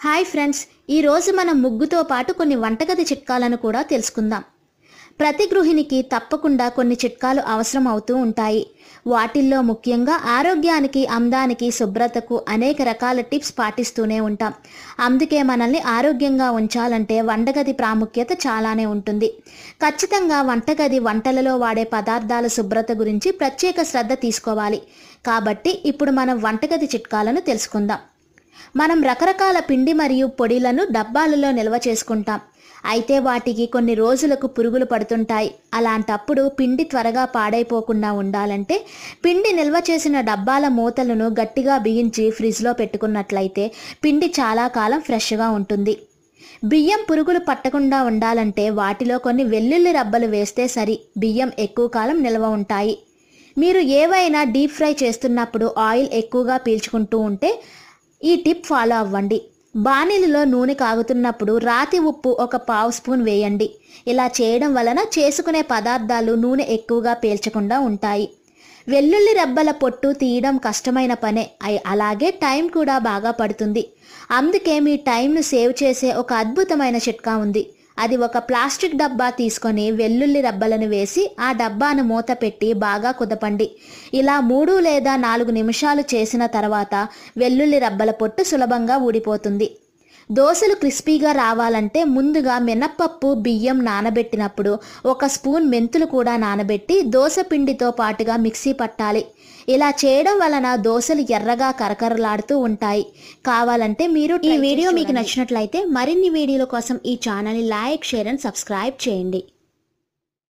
Hi friends, ఈరోజు మనం ముగ్గుతో పాటు కొన్ని వంటగది చిట్కాలను కూడా తెలుసుకుందాం. ప్రతి గృహిణికి తప్పకుండా కొన్ని చిట్కాలు అవసరం అవుతూ ఉంటాయి. వాటిల్లో ముఖ్యంగా ఆరోగ్యానికి, అందానికి, శుభ్రతకు అనేక రకాల టిప్స్ పాటిస్తూనే ఉంటాం. అందుకే మనల్ని ఆరోగ్యంగా ఉంచాలంటే వంటగది ప్రాముఖ్యత చాలానే ఉంటుంది. ఖచ్చితంగా వంటగది వంటలలో వాడే పదార్థాల శుభ్రత గురించి ప్రత్యేక శ్రద్ధ తీసుకోవాలి. కాబట్టి ఇప్పుడు మనం వంటగది చిట్కాలను తెలుసుకుందాం. మనం రకరకాల పిండి మరియు పొడిలను డబ్బాలలో నిల్వ చేసుకుంటాం. అయితే వాటికి కొన్ని రోజులకు పురుగులు పడుతుంటాయి. అలాంటప్పుడు పిండి త్వరగా పాడైపోకుండా ఉండాలంటే పిండి నిల్వ చేసిన డబ్బాల మూతలను గట్టిగా బిగించి ఫ్రిడ్జ్లో పెట్టుకున్నట్లయితే పిండి చాలా కాలం ఫ్రెష్గా ఉంటుంది. బియ్యం పురుగులు పట్టకుండా ఉండాలంటే వాటిలో కొన్ని వెల్లుల్లి రబ్బలు వేస్తే సరి, బియ్యం ఎక్కువ కాలం నిల్వ ఉంటాయి. మీరు ఏవైనా డీప్ ఫ్రై చేస్తున్నప్పుడు ఆయిల్ ఎక్కువగా పీల్చుకుంటూ ఉంటే ఈ టిప్ ఫాలో అవ్వండి. బాణీలలో నూనె కాగుతున్నప్పుడు రాతి ఉప్పు ఒక పావు స్పూన్ వేయండి. ఇలా చేయడం వలన చేసుకునే పదార్థాలు నూనె ఎక్కువగా పీల్చకుండా ఉంటాయి. వెల్లుల్లి రెబ్బల పొట్టు తీయడం కష్టమైన పనే, అలాగే టైం కూడా బాగా పడుతుంది. అందుకే మీ టైంను సేవ్ చేసే ఒక అద్భుతమైన చిట్కా ఉంది. అది ఒక ప్లాస్టిక్ డబ్బా తీసుకొని వెల్లుల్లి రబ్బలను వేసి ఆ డబ్బాను మూత పెట్టి బాగా కుదపండి. ఇలా 3 లేదా 4 నిమిషాలు చేసిన తర్వాత వెల్లుల్లి రబ్బల పొట్టు సులభంగా ఊడిపోతుంది. దోశలు క్రిస్పీగా రావాలంటే ముందుగా మినప్పప్పు, బియ్యం నానబెట్టినప్పుడు 1 స్పూన్ మెంతులు కూడా నానబెట్టి దోశ పిండితో పాటుగా మిక్సీ పట్టాలి. ఇలా చేయడం వలన దోశలు ఎర్రగా కరకరలాడుతూ ఉంటాయి. కావాలంటే మీరు ఈ వీడియో మీకు నచ్చినట్లయితే మరిన్ని వీడియోల కోసం ఈ ఛానల్ని లైక్, షేర్ అండ్ సబ్స్క్రైబ్ చేయండి.